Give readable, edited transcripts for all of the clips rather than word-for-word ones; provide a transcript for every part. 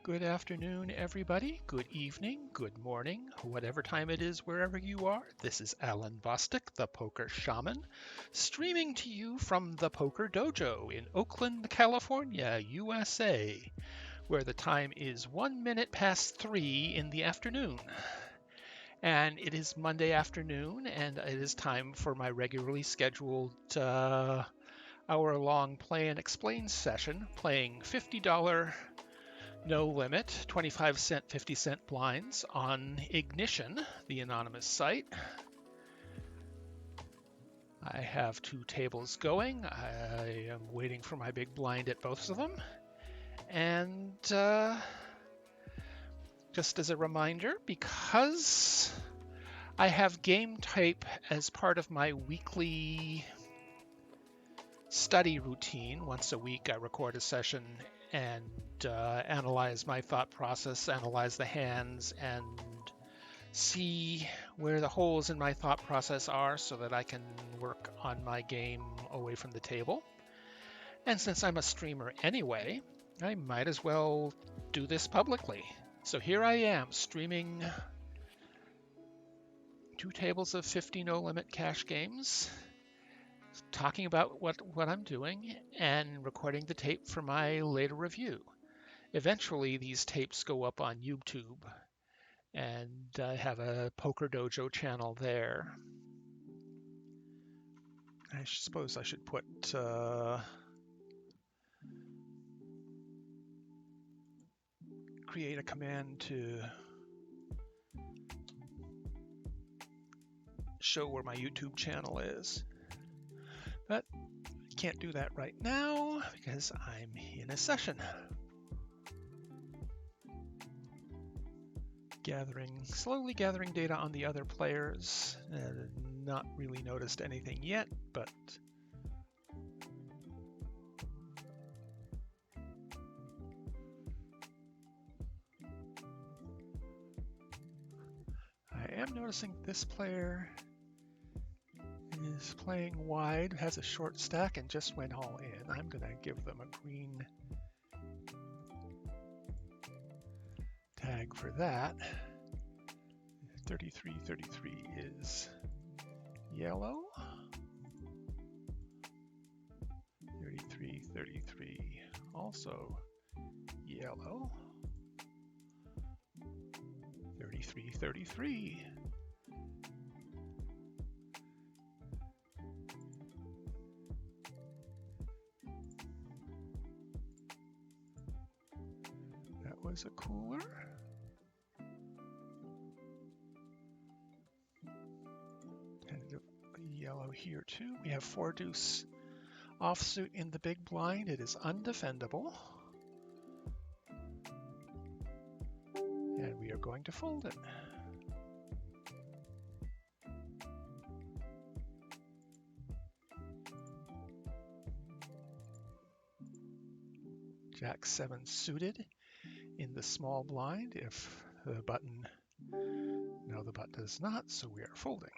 Good afternoon, everybody. Good evening, good morning, whatever time it is wherever you are. This is Alan Bostic, the Poker Shaman, streaming to you from the Poker Dojo in Oakland, California, USA, where the time is 1 minute past 3 in the afternoon. And it is Monday afternoon, and it is time for my regularly scheduled hour-long play and explain session, playing $50 no limit, 25-cent, 50-cent blinds on Ignition, the anonymous site. I have two tables going. I am waiting for my big blind at both of them. And just as a reminder, because I have game type as part of my weekly study routine, once a week I record a session and analyze my thought process, analyze the hands, and see where the holes in my thought process are so that I can work on my game away from the table. And since I'm a streamer anyway, I might as well do this publicly. So here I am streaming two tables of 50 no limit cash games, talking about what I'm doing and recording the tape for my later review. Eventually, these tapes go up on YouTube, and I have a Poker Dojo channel there. I suppose I should put create a command to show where my YouTube channel is. But I can't do that right now because I'm in a session. Slowly gathering data on the other players. Not really noticed anything yet, but I am noticing this player is playing wide, has a short stack, and just went all in. I'm going to give them a green tag for that. 33 is yellow. 33 also yellow. 33. That was a cooler. And a yellow here too. We have 4 deuce offsuit in the big blind. It is undefendable. And we are going to fold it. Jack 7 suited in the small blind if the button, no, the button does not, so we are folding.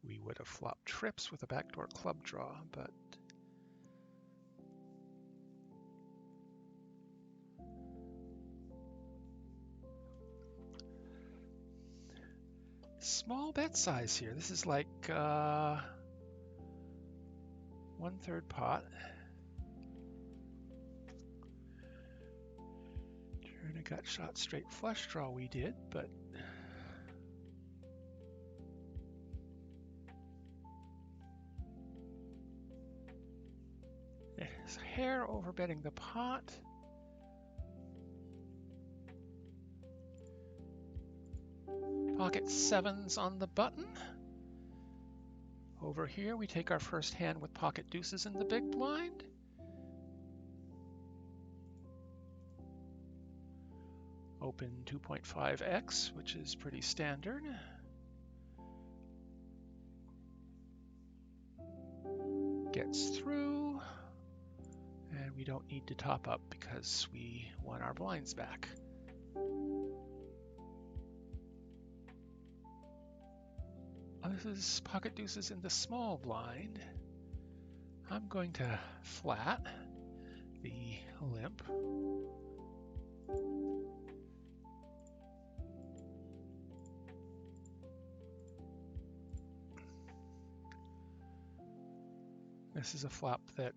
We would have flopped trips with a backdoor club draw, but small bet size here. This is like 1/3 pot. Turn a gut shot straight flush draw we did, but there's a hair over betting the pot. Pocket 7s on the button. Over here, we take our first hand with pocket deuces in the big blind. Open 2.5x, which is pretty standard. Gets through, and we don't need to top up because we won our blinds back. This is pocket deuces in the small blind. I'm going to flat the limp. This is a flop that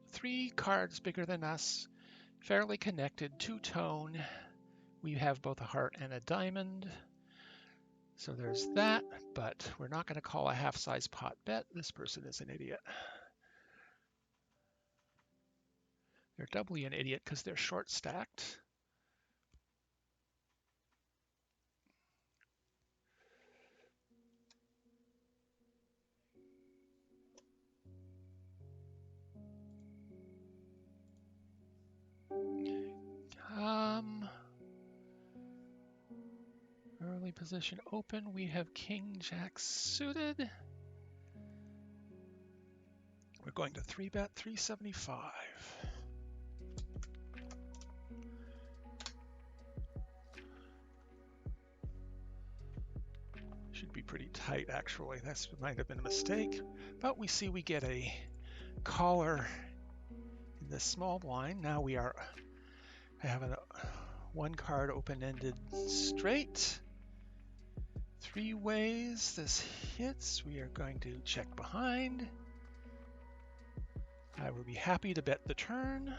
3 cards bigger than us, fairly connected, two-tone. We have both a heart and a diamond. So there's that, but we're not going to call a half-size pot bet. This person is an idiot. They're doubly an idiot because they're short stacked. Early position open. We have King Jack suited. We're going to 3-bet 375. Should be pretty tight, actually. That might have been a mistake. But we see we get a caller in the small blind. Now we are having a 1 card open-ended straight. 3 ways this hits. We are going to check behind. I will be happy to bet the turn.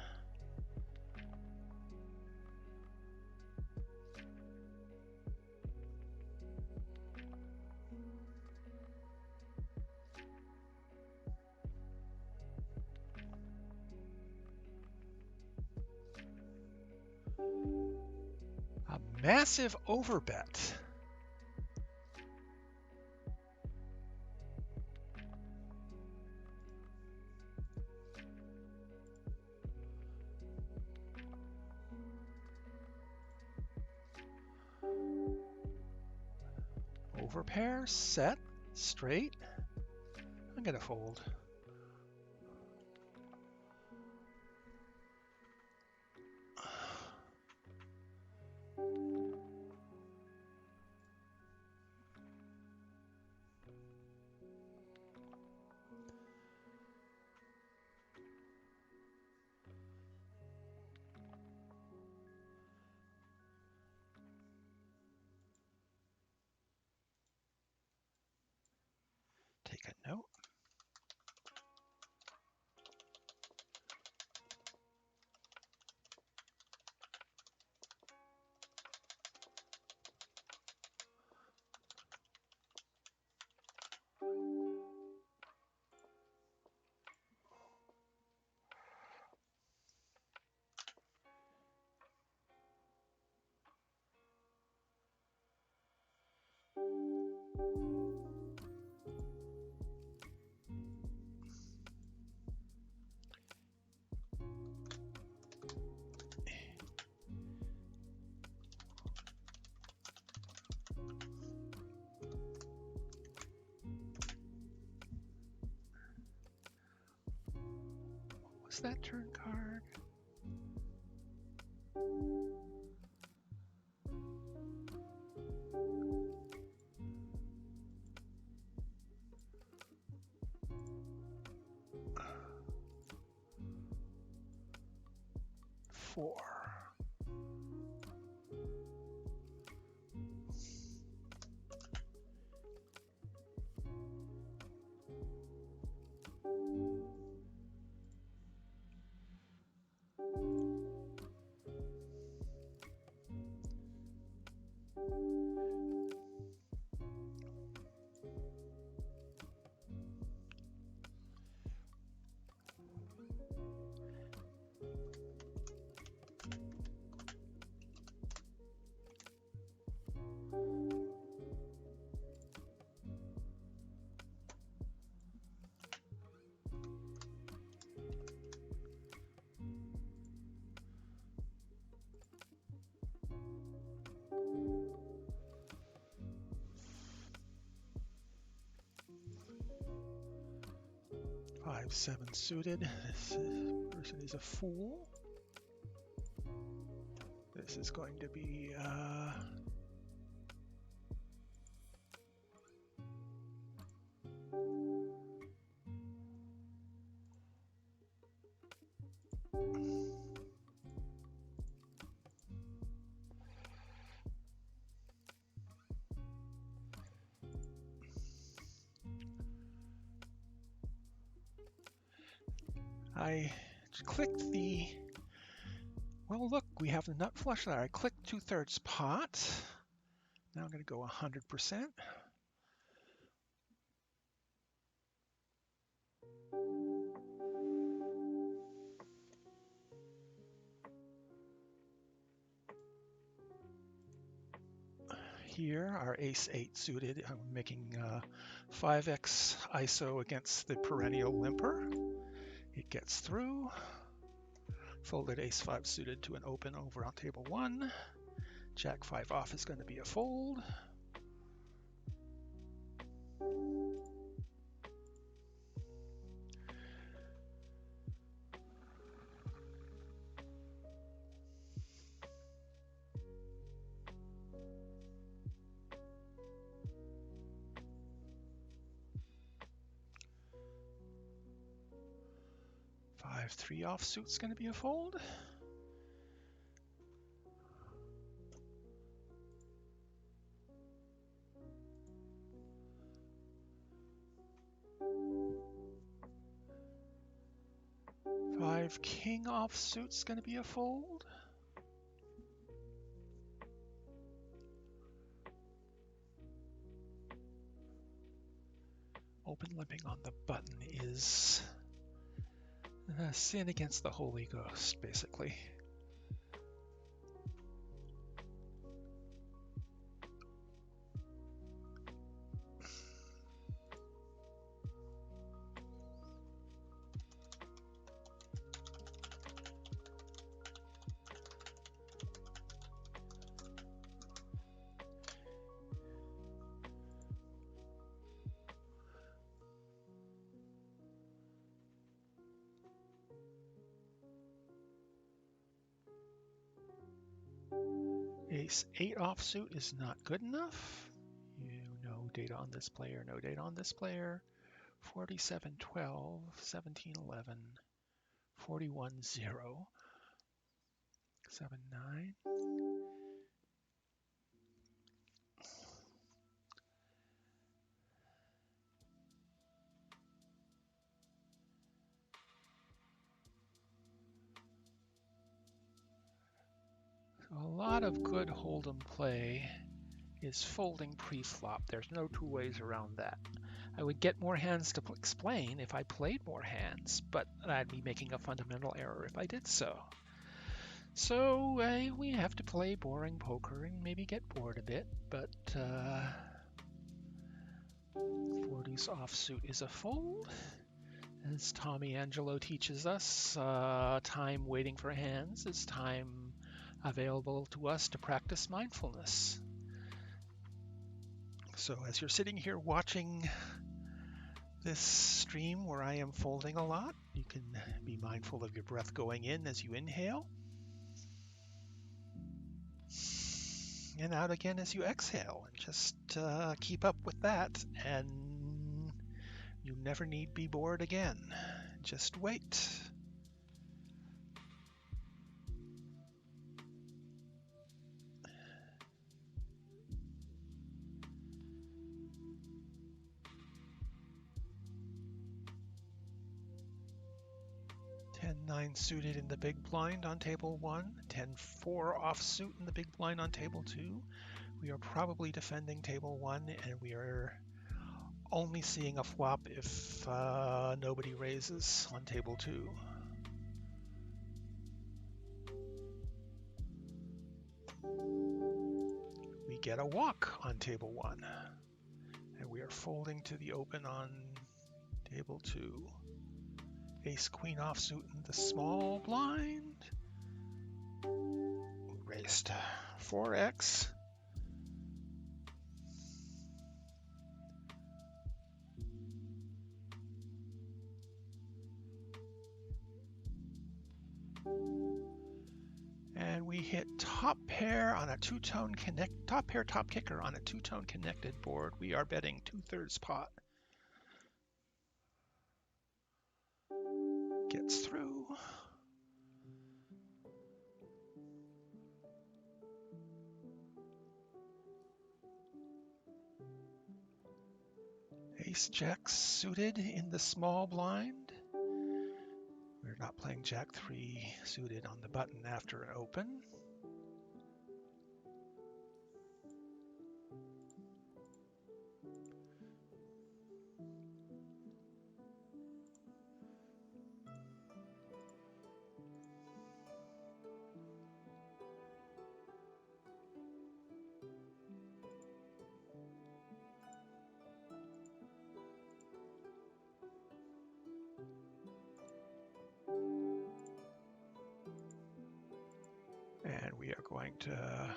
A massive overbet. Overpair, set, straight. I'm going to fold. Take a note. What's that turn card? Four. Five, 7 suited. This person is a fool. This is going to be I clicked the, well, look, we have the nut flush there. I clicked 2/3 pot. Now I'm going to go 100%. Here, our ace-8 suited. I'm making 5x ISO against the perennial limper. It gets through. Folded ace-5 suited to an open over on table 1. Jack-5 off is going to be a fold. Five-3 offsuit's going to be a fold. Five-king offsuit's going to be a fold. Open limping on the button is a sin against the Holy Ghost, basically. Ace-8 offsuit is not good enough. No data on this player, no data on this player. 47-12, 17-11, 41-0, 7-9. A lot of good hold'em play is folding pre-flop. There's no two ways around that. I would get more hands to explain if I played more hands, but I'd be making a fundamental error if I did so. So we have to play boring poker and maybe get bored a bit, but 40s offsuit is a fold. As Tommy Angelo teaches us, time waiting for hands is time available to us to practice mindfulness. So as you're sitting here watching this stream where I am folding a lot, you can be mindful of your breath going in as you inhale and out again as you exhale, and just keep up with that, and you never need be bored again. Just wait. Ten-9 suited in the big blind on table 1, 10-4 offsuit in the big blind on table 2. We are probably defending table 1, and we are only seeing a flop if nobody raises on table 2. We get a walk on table 1, and we are folding to the open on table 2. Ace-queen offsuit in the small blind. We raised 4x. And we hit top pair on a two-tone top pair top kicker on a two-tone connected board. We are betting 2/3 pot. Gets through. Ace-jack suited in the small blind. We're not playing Jack 3 suited on the button after an open. And we are going to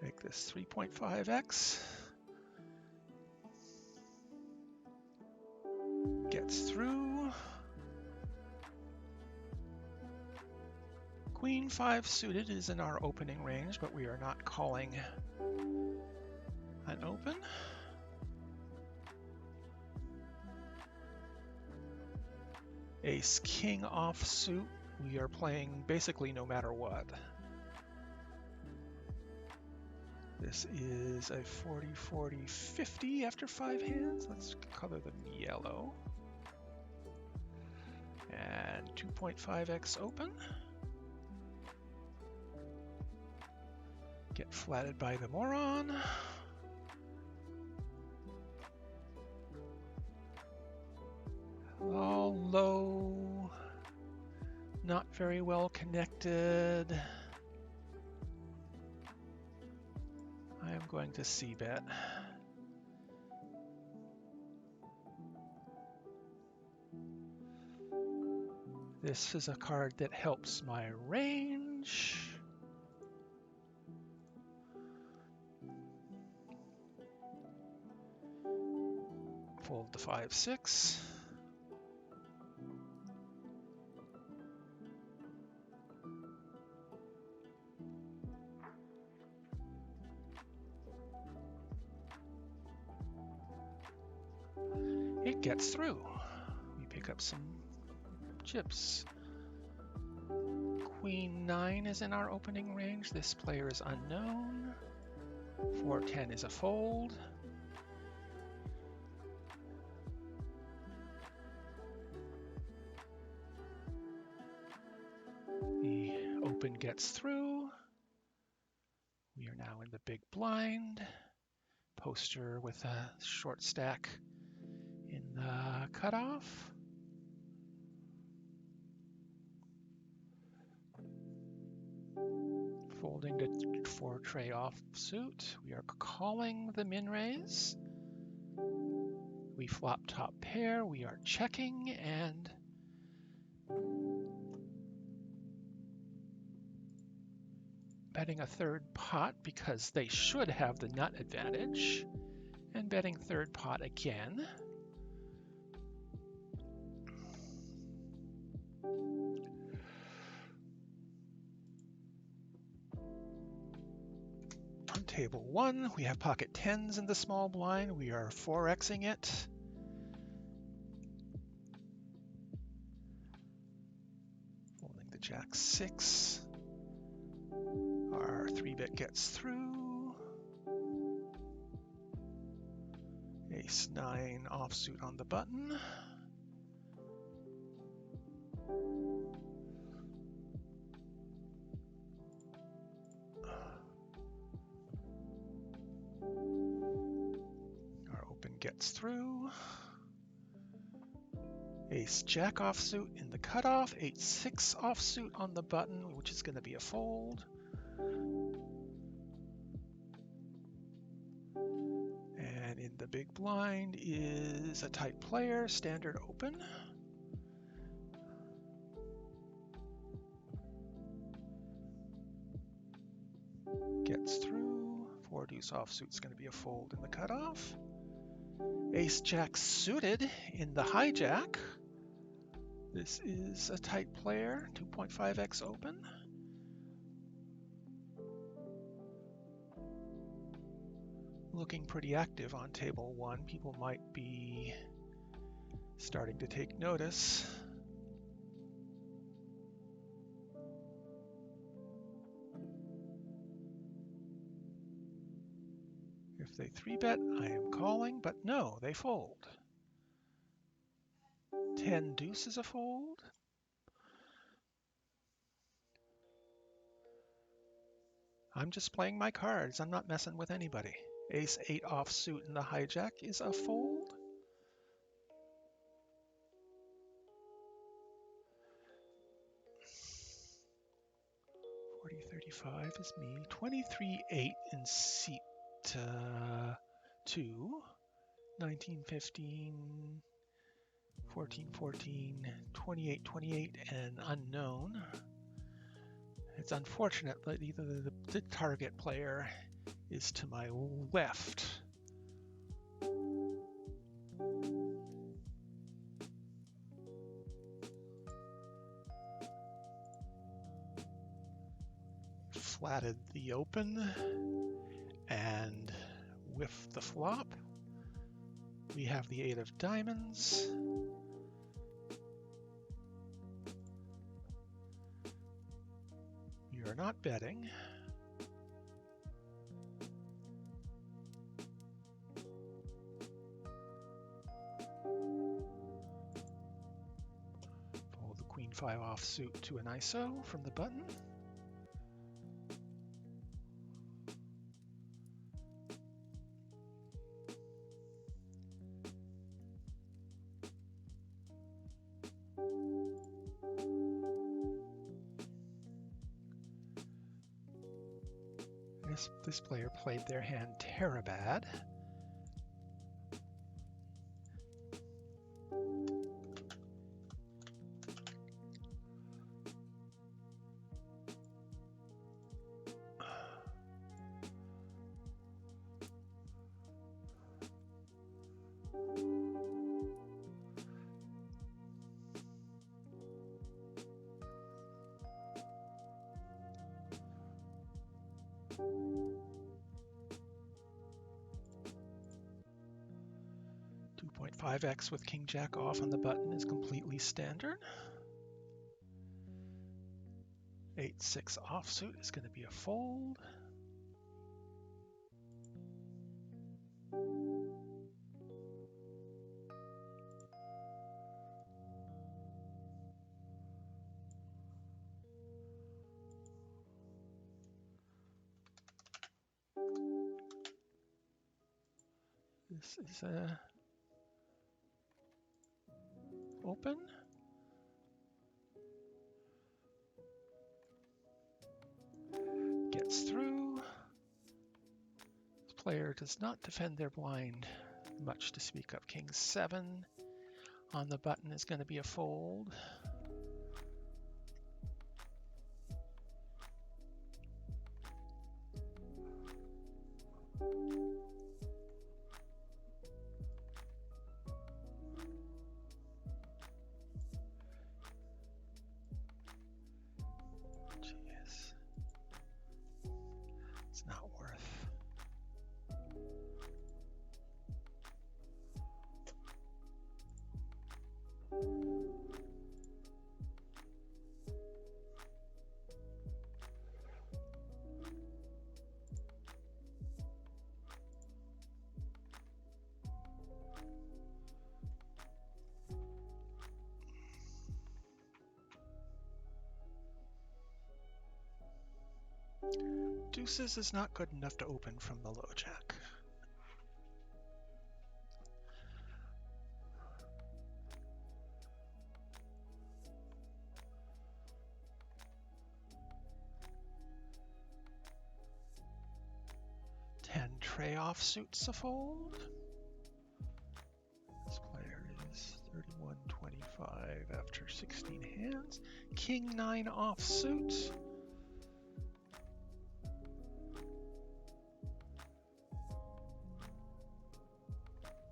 make this 3.5x. Gets through. Queen 5 suited is in our opening range, but we are not calling an open. Ace King offsuit. We are playing basically no matter what. This is a 40, 40, 50 after 5 hands. Let's color them yellow. And 2.5x open. Get flatted by the moron. All low. Not very well connected. I am going to c-bet. This is a card that helps my range. Fold the 5-6. It gets through. We pick up some chips. Queen 9 is in our opening range. This player is unknown. 4-10 is a fold. The open gets through. We are now in the big blind. Poster with a short stack in the cutoff. Folding to 4 tray offsuit. We are calling the min raise. We flop top pair. We are checking and betting a third pot because they should have the nut advantage. And betting third pot again. On table 1, we have pocket 10s in the small blind. We are 4xing it. Folding the Jack 6. Our 3-bet gets through. Ace 9 offsuit on the button. Our open gets through. Ace Jack offsuit in the cutoff. 8-6 offsuit on the button, which is going to be a fold. And in the big blind is a tight player, standard open. Gets through. 4 deuce offsuit is going to be a fold in the cutoff. Ace Jack suited in the hijack. This is a tight player, 2.5x open. Looking pretty active on table 1. People might be starting to take notice. If they 3-bet, I am calling, but no, they fold. 10 deuce is a fold. I'm just playing my cards. I'm not messing with anybody. Ace-8 offsuit in the hijack is a fold. $40.35 is me. 23-8 in seat 2. 19-15, 14-14, 28-28, and unknown. It's unfortunate that either the target player is to my left. Flatted the open and whiffed the flop. We have the 8 of diamonds. We are not betting. Fold the Queen-5 offsuit to an ISO from the button. This player played their hand Terabad. .5x with King Jack off on the button is completely standard. 8-6 offsuit is going to be a fold. This is a open. Gets through. This player does not defend their blind much to speak of. King 7 on the button is going to be a fold. It's not worth. Deuces is not good enough to open from the low jack. Tray offsuits a fold. This player is 31-25 after 16 hands. King 9 offsuit.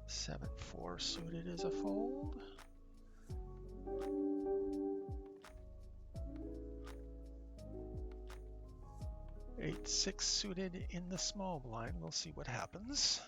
Seven 4 suited is a fold. Eight 6 suited in the small blind. We'll see what happens.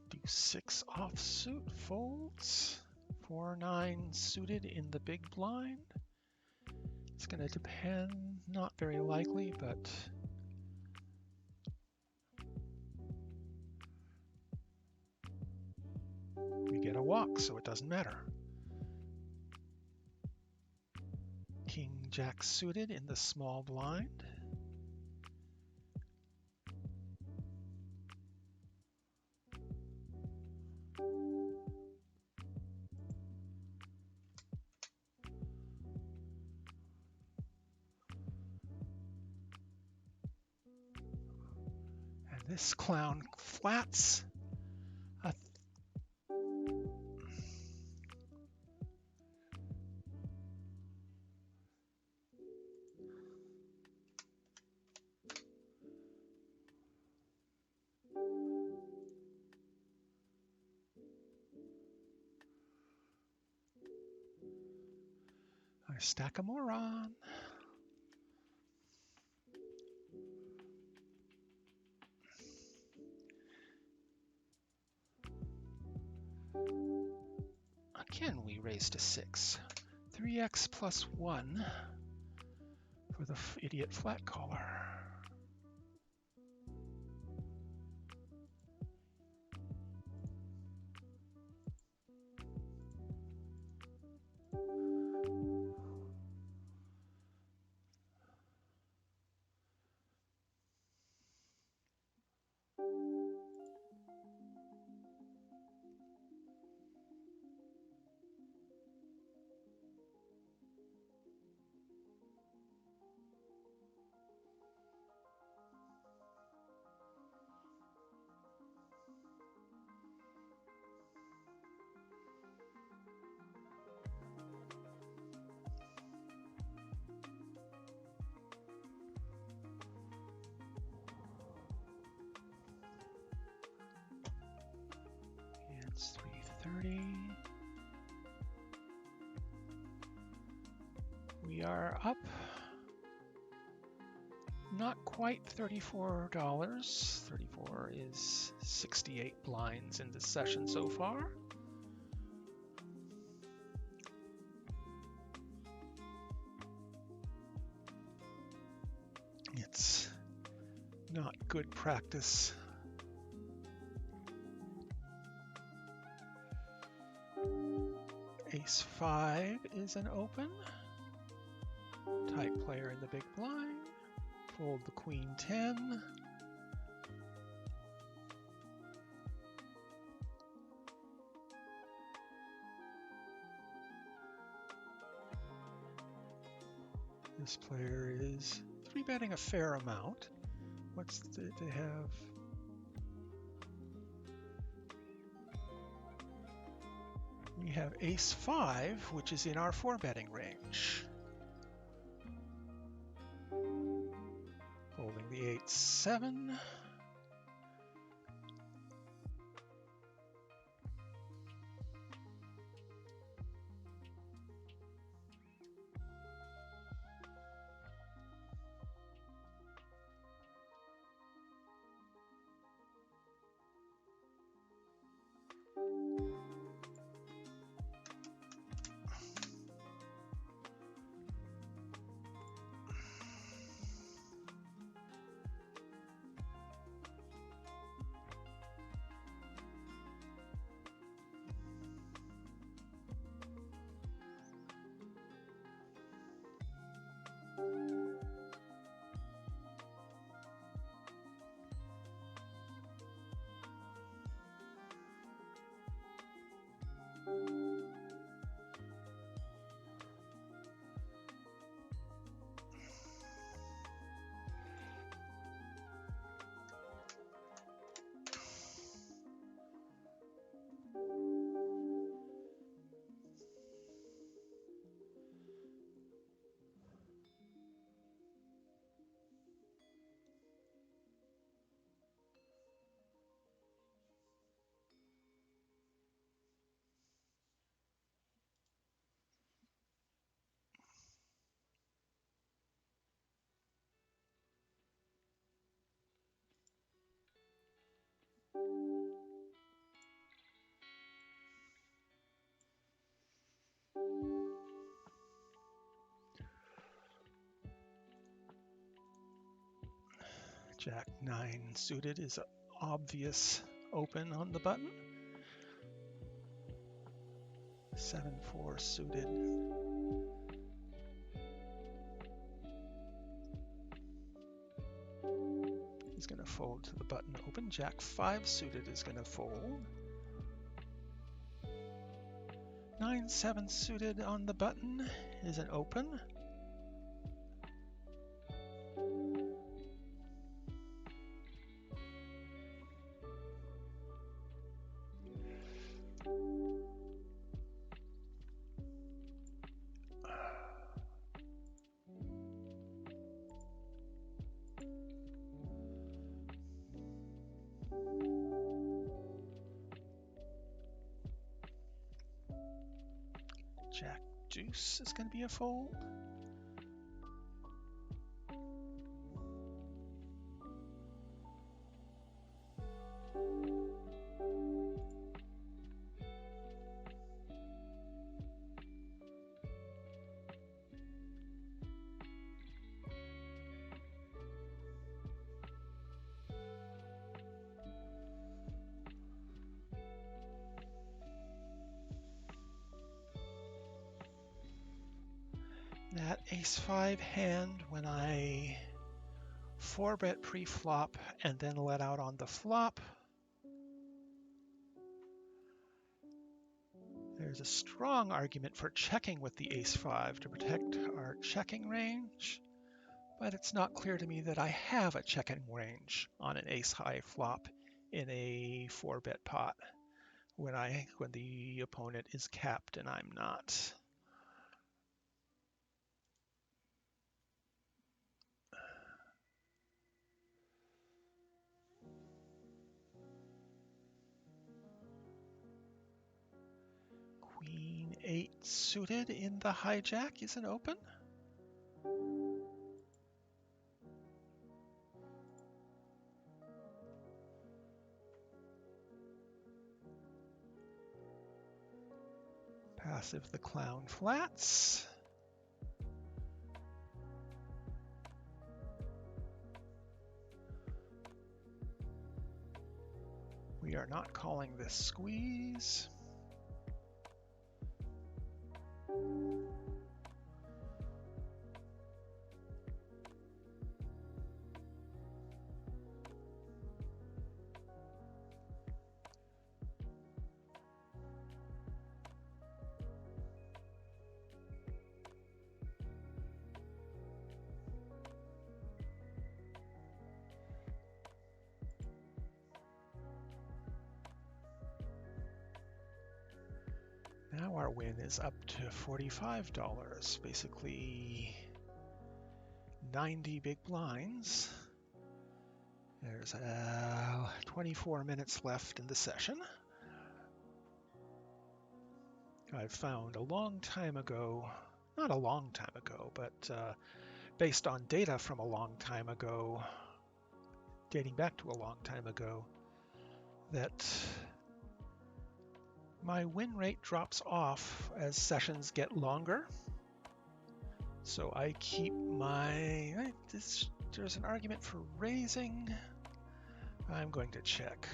Do 6 offsuit folds, 4-9 suited in the big blind. It's going to depend, not very likely, but we get a walk, so it doesn't matter. King Jack suited in the small blind. And this clown flats. I stack a moron. Again, we raise to 6. 3x plus 1 for the idiot flat caller. It's 330. We are up not quite $34. 34 is 68 blinds in this session so far. It's not good practice. Ace 5 is an open. Tight player in the big blind. Fold the queen 10. This player is 3-betting a fair amount. What's they have? We have ace 5, which is in our 4-betting range. Folding the 8-7. Jack 9 suited is an obvious open on the button. 7-4 suited. Is going to fold to the button open. Jack 5 suited is going to fold. 9-7 suited on the button is an open. Jack deuce is going to be a fold. That ace-5 hand, when I 4-bet pre-flop and then let out on the flop, there's a strong argument for checking with the ace-5 to protect our checking range, but it's not clear to me that I have a checking range on an ace-high flop in a 4-bet pot when the opponent is capped and I'm not. Queen 8 suited in the hijack is an open. Passive the clown flats. We are not calling this squeeze. Now our win is up to $45, basically 90 big blinds. There's 24 minutes left in the session. I found a long time ago, not a long time ago, but based on data from a long time ago, dating back to a long time ago, that my win rate drops off as sessions get longer. So I keep there's an argument for raising. I'm going to check.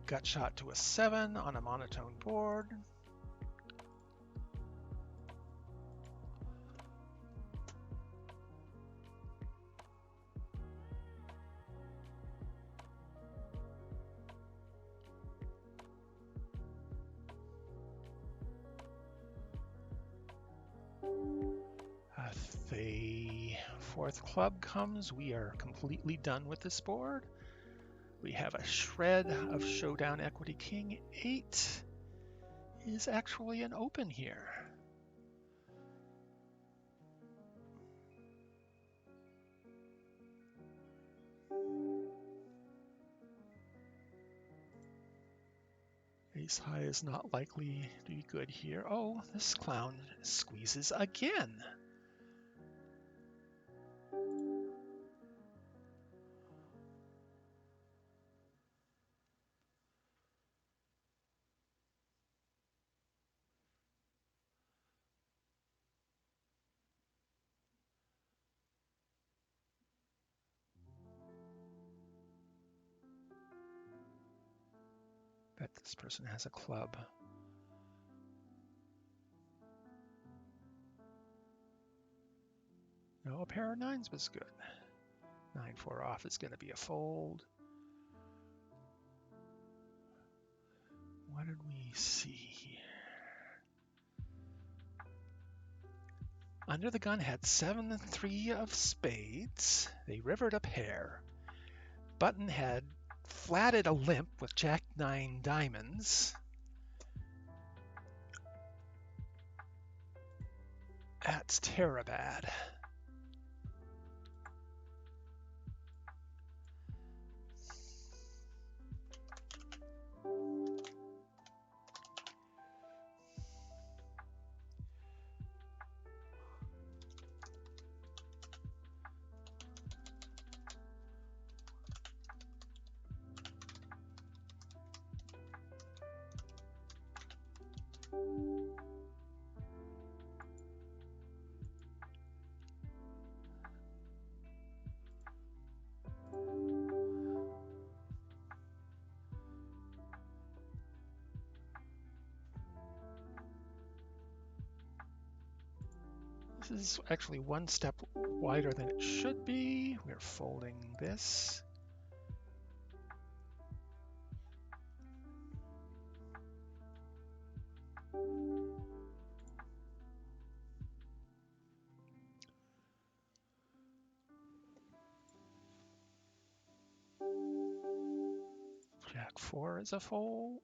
Gut shot to a 7 on a monotone board. If the 4th club comes, we are completely done with this board. We have a shred of showdown equity. King 8 is actually an open here. Ace high is not likely to be good here. Oh, this clown squeezes again. Bet this person has a club. No, a pair of nines was good. 9-4 off is going to be a fold. What did we see here? Under the gun had 7-3 of spades. They rivered a pair. Button had flatted a limp with Jack-9 diamonds. That's Terabad. This is actually one step wider than it should be. We're folding this. Jack-4 is a fold.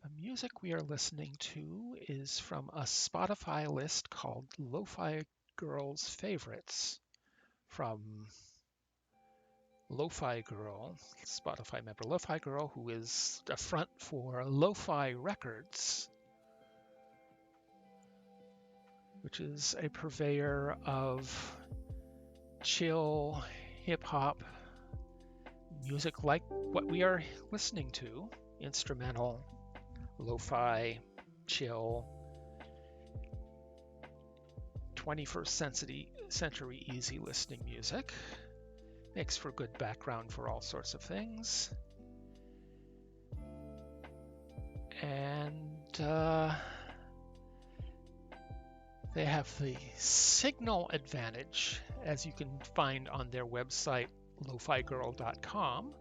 The music we are listening to is from a Spotify list called Lo-Fi Girls Favorites from Lo-Fi Girl, Spotify member Lo-Fi Girl, who is a front for Lo-Fi Records, which is a purveyor of chill hip-hop music like what we are listening to, instrumental, lo-fi, chill, 21st century easy listening music. Makes for good background for all sorts of things. And they have the signal advantage, as you can find on their website, lofigirl.com,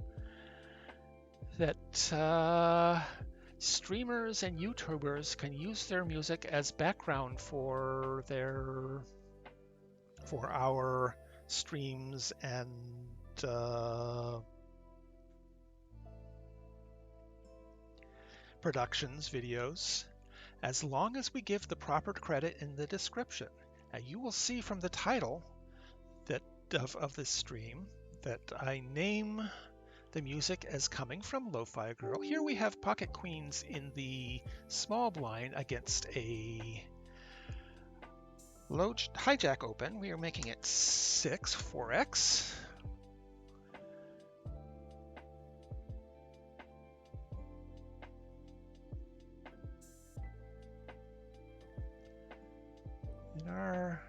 that streamers and YouTubers can use their music as background for our streams and productions, videos, as long as we give the proper credit in the description. Now you will see from the title that of this stream that I name the music as coming from Lo-Fi Girl. Here we have Pocket Queens in the small blind against a low hijack open. We are making it 4x. In our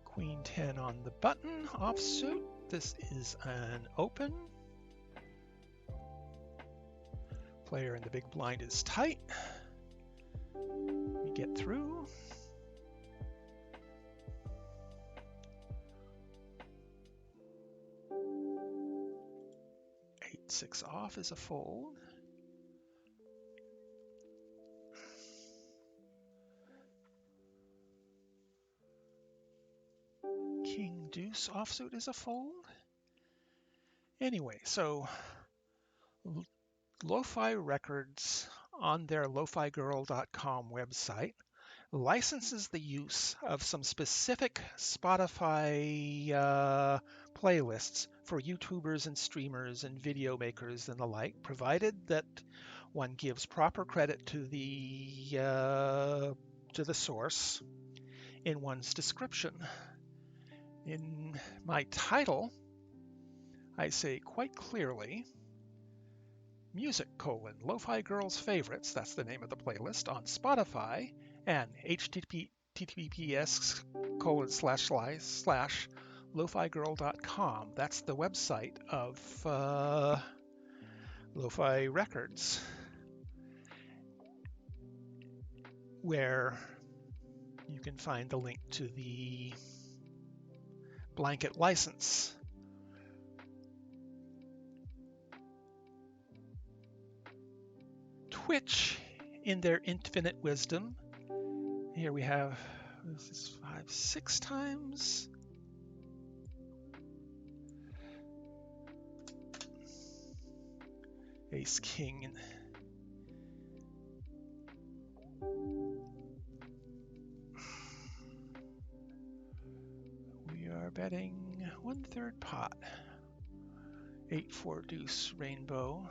Queen 10 on the button offsuit. This is an open. Player in the big blind is tight. We get through. 8-6 off is a fold. King deuce offsuit is a fold. Anyway, so Lo-Fi Records on their lofigirl.com website licenses the use of some specific Spotify playlists for YouTubers and streamers and video makers and the like, provided that one gives proper credit to the source in one's description. In my title, I say quite clearly, music, lo-fi girls favorites, that's the name of the playlist, on Spotify, and https // that's the website of Lo-Fi Records, where you can find the link to the blanket license. Twitch, in their infinite wisdom, here we have, this is 5, 6 times. Ace, king. We are betting 1/3 pot. 8-4 deuce rainbow.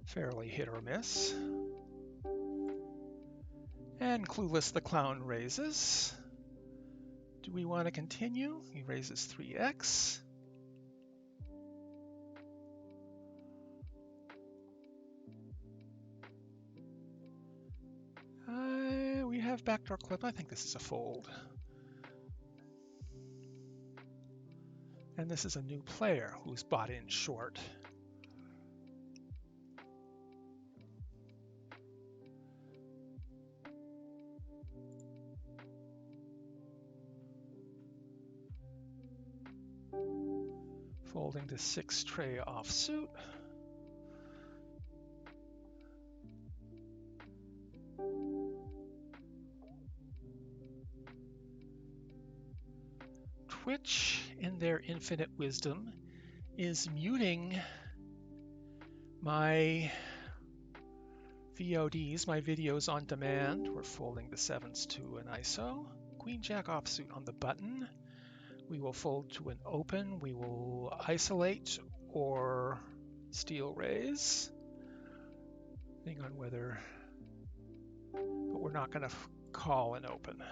Fairly hit or miss. And clueless the clown raises. Do we want to continue? He raises 3x. We have backdoor clip. I think this is a fold. And this is a new player who's bought in short. Folding to 6 tray offsuit. Twitch, in their infinite wisdom, is muting my VODs, my videos on demand. We're folding the 7s to an ISO. Queen Jack offsuit on the button. We will fold to an open. We will isolate or steal raise, depending on whether, but we're not going to call an open.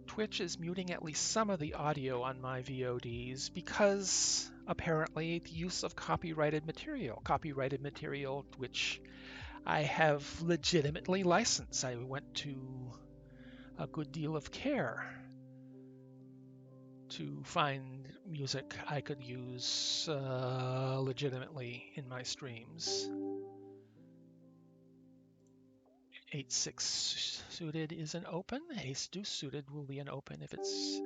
Twitch is muting at least some of the audio on my VODs because apparently the use of copyrighted material which I have legitimately licensed. I went to a good deal of care to find music I could use legitimately in my streams. 8-6 suited is an open. Ace deuce suited will be an open if it's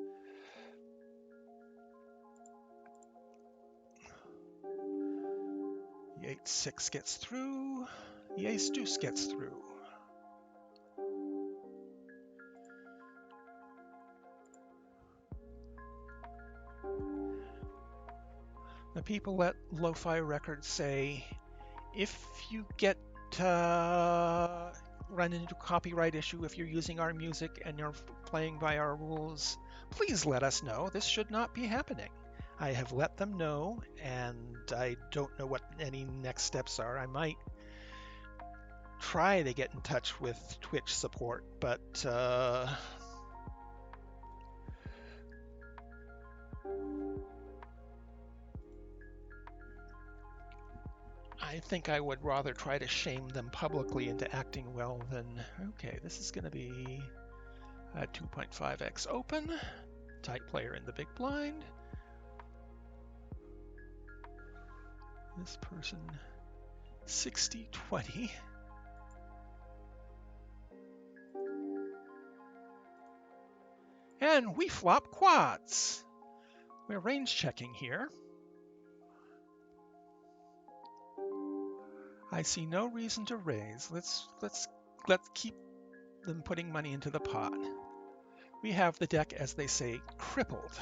the 8-6 gets through. The ace deuce gets through. The people at Lo-Fi Records say, if you get run into a copyright issue, if you're using our music and you're playing by our rules, please let us know. This should not be happening. I have let them know, and I don't know what any next steps are. I might try to get in touch with Twitch support, but I think I would rather try to shame them publicly into acting well than, okay, this is going to be a 2.5x open, tight player in the big blind. This person, 60-20. And we flop quads. We're range checking here. I see no reason to raise. Let's keep them putting money into the pot. We have the deck, as they say, crippled.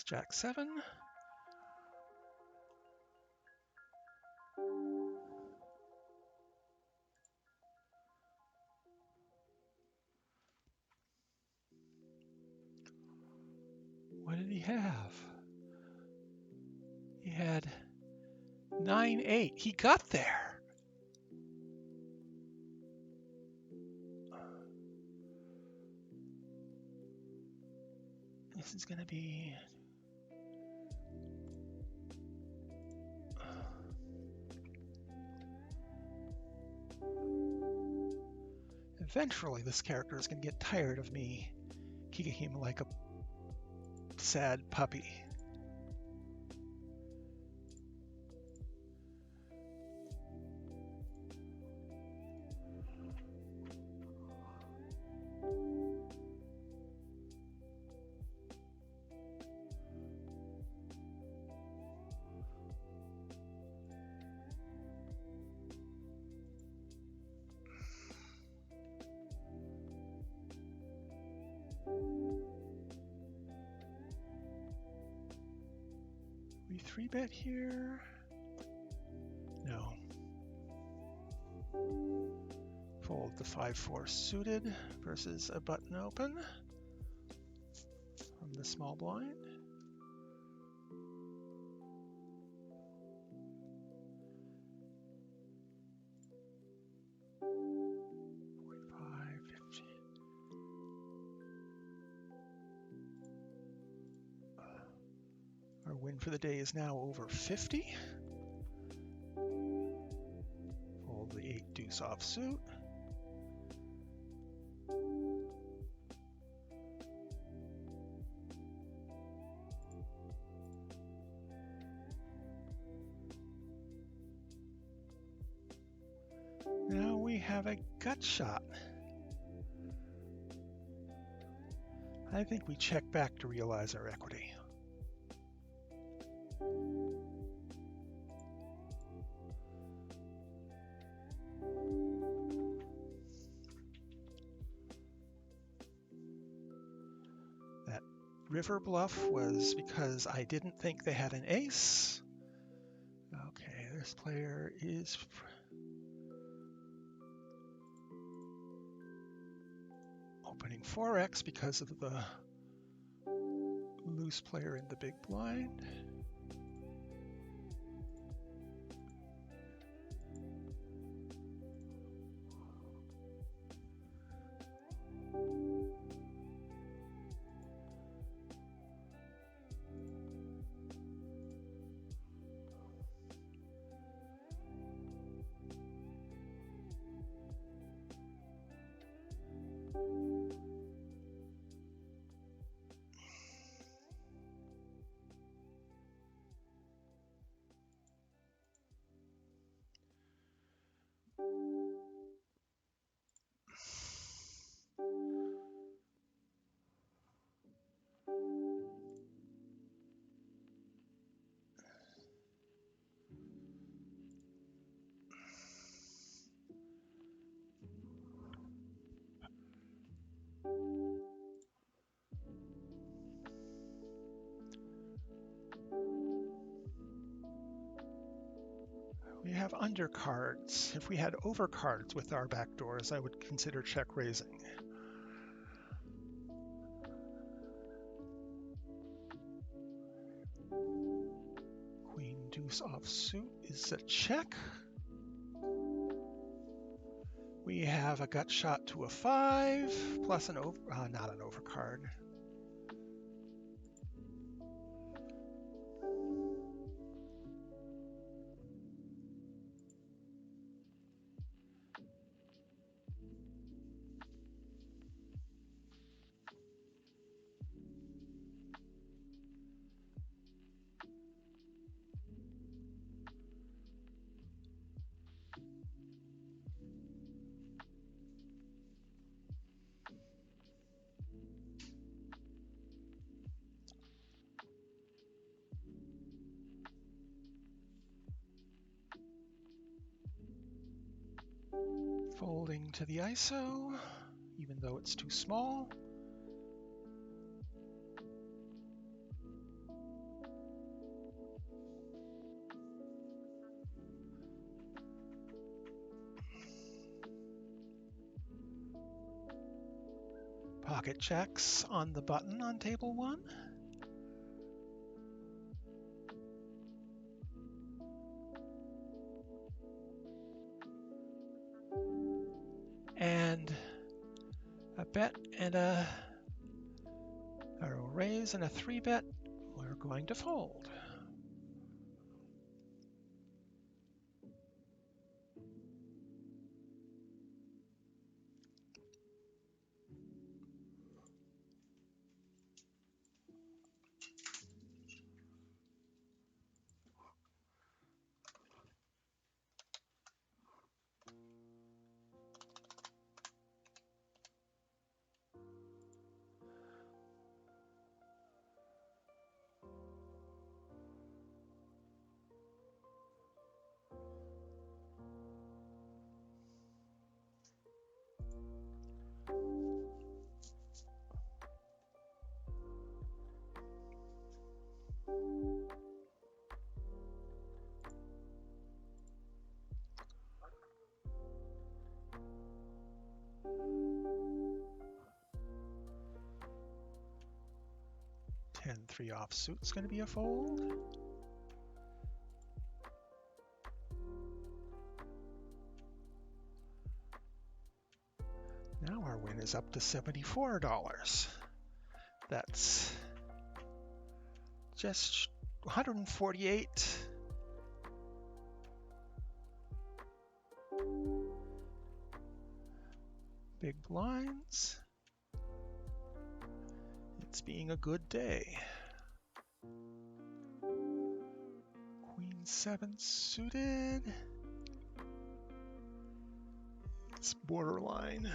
Jack 7. What did he have? He had 9-8. He got there. This is going to be... Eventually, this character is going to get tired of me kicking him like a sad puppy. We 3-bet here? No. Fold the 5-4 suited versus a button open from the small blind. Our win for the day is now over 50. Fold the 8 deuce offsuit. Now we have a gut shot. I think we check back to realize our equity. That river bluff was because I didn't think they had an ace. Okay, this player is opening 4x because of the loose player in the big blind. We have undercards. If we had overcards with our backdoors, I would consider check raising. Queen deuce offsuit is a check. We have a gut shot to a 5 plus an over, not an overcard. Folding to the ISO, even though it's too small. pocket checks on the button on table 1. And a bet and a raise and a 3-bet, we're going to fold. Ten 3 offsuit's going to be a fold. Now our win is up to $74. That's just 148. Big blinds. It's being a good day. Queen 7 suited. It's borderline.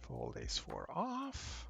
Fold ace 4 off.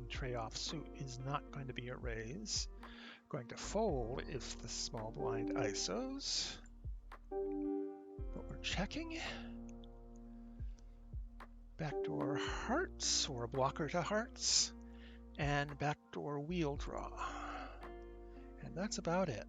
Tray offsuit is not going to be a raise. Going to fold if the small blind ISOs. But we're checking. Backdoor hearts or a blocker to hearts. And backdoor wheel draw. And that's about it.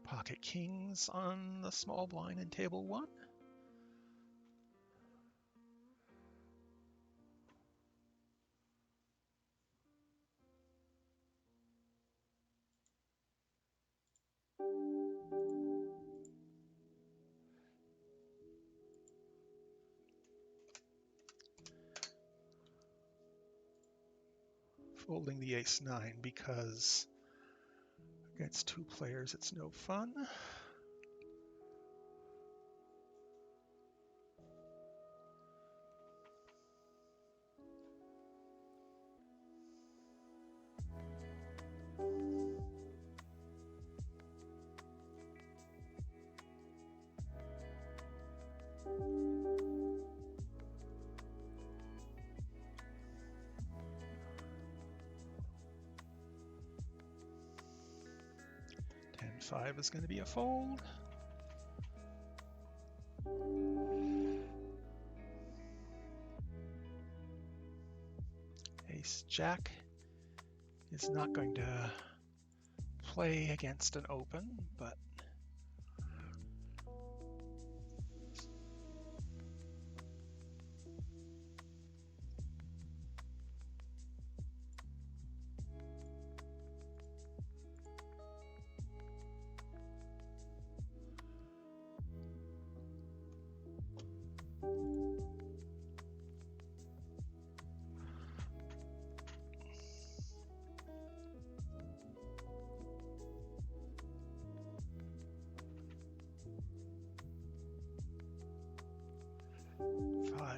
Pocket kings on the small blind in table 1. Folding the ace 9 because against 2 players it's no fun. Five is going to be a fold. Ace Jack is not going to play against an open, but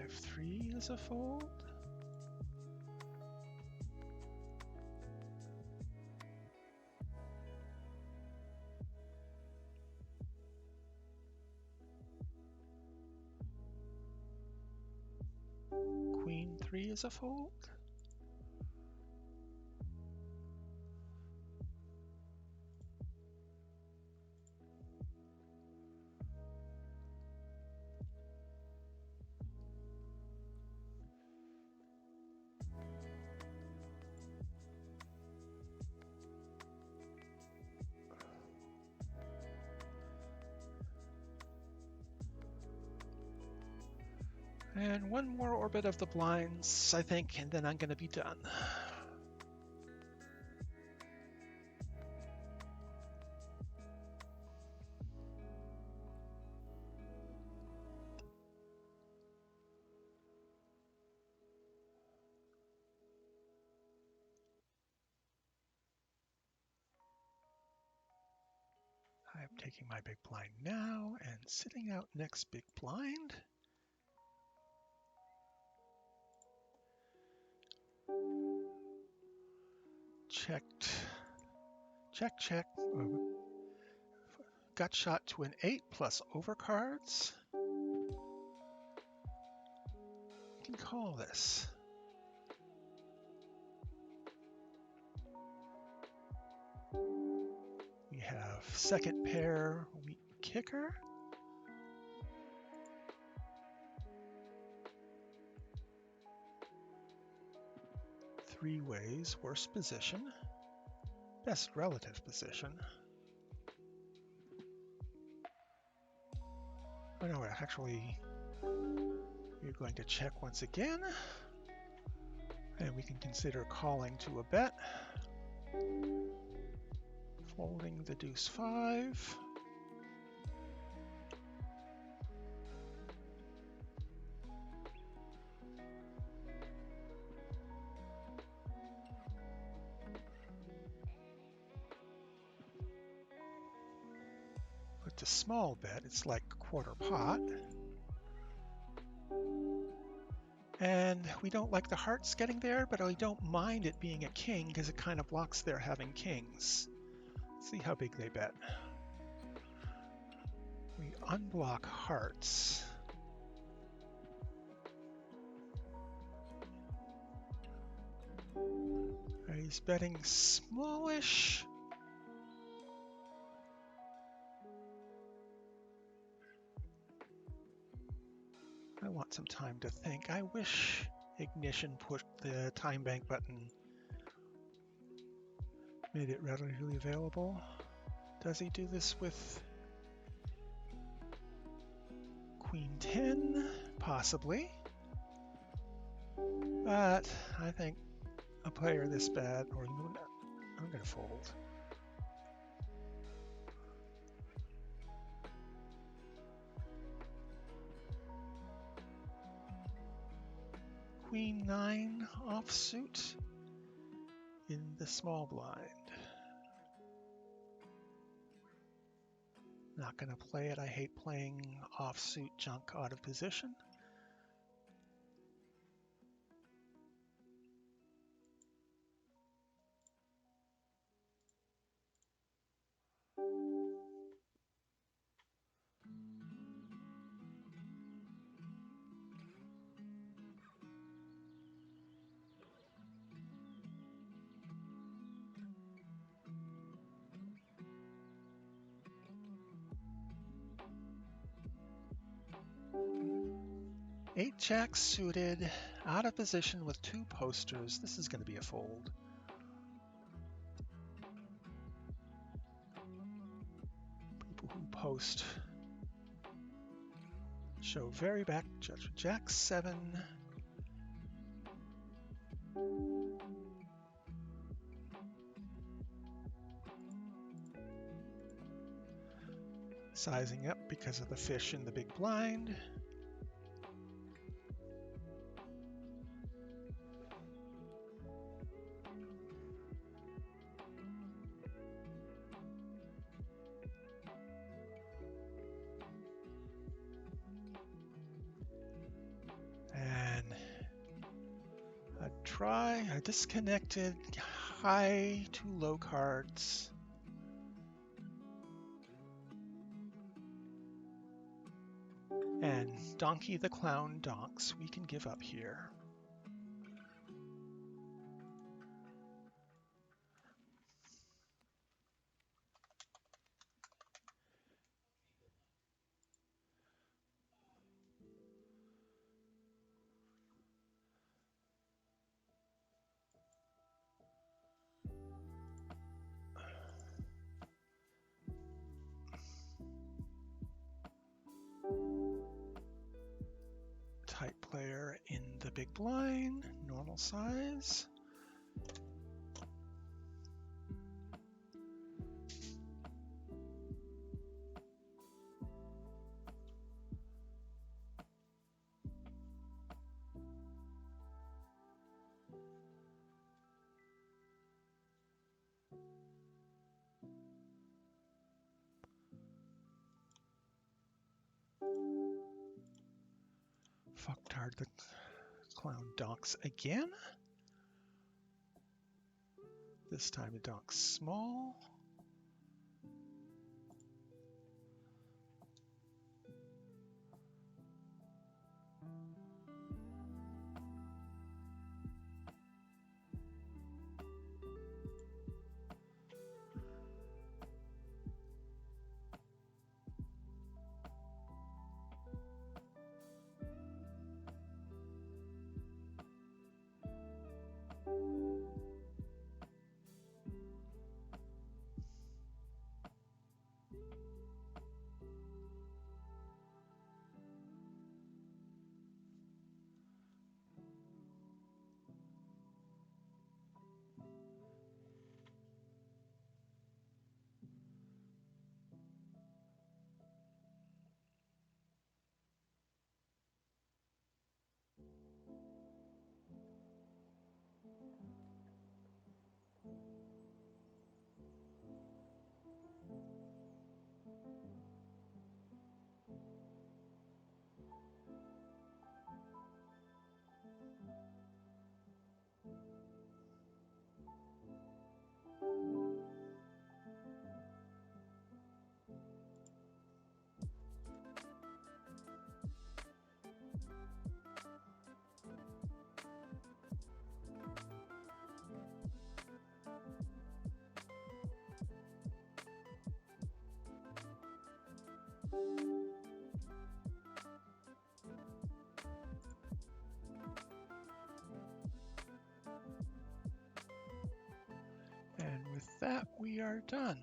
5-3 is a fold. Queen 3 is a fold. And one more orbit of the blinds, I think, and then I'm going to be done. I'm taking my big blind now and sitting out next big blind. Checked. Check, check. Gut shot to an 8 plus overcards. You can call this. We have second pair, weak kicker. Three ways, worst position. Best relative position. Oh no, actually, we're going to check once again. And we can consider calling to a bet. Folding the deuce 5. It's a small bet, it's like quarter pot. And we don't like the hearts getting there, but I don't mind it being a king because it kind of blocks their having kings. Let's see how big they bet. We unblock hearts. He's betting smallish. I want some time to think. I wish Ignition pushed the time bank button, made it readily available. Does he do this with Queen 10? Possibly. But I think a player this bad, or I'm going to fold. Queen 9 offsuit in the small blind. Not going to play it. I hate playing offsuit junk out of position. Eight jacks suited, out of position with two posters. This is going to be a fold. People who post show very back judge. Jack 7. Sizing up because of the fish in the big blind. try a disconnected high to low cards. And Donkey the Clown donks we can give up here. Type player in the big blind, normal size. Fucktard the Clown donks again. This time it donks small. And with that, we are done.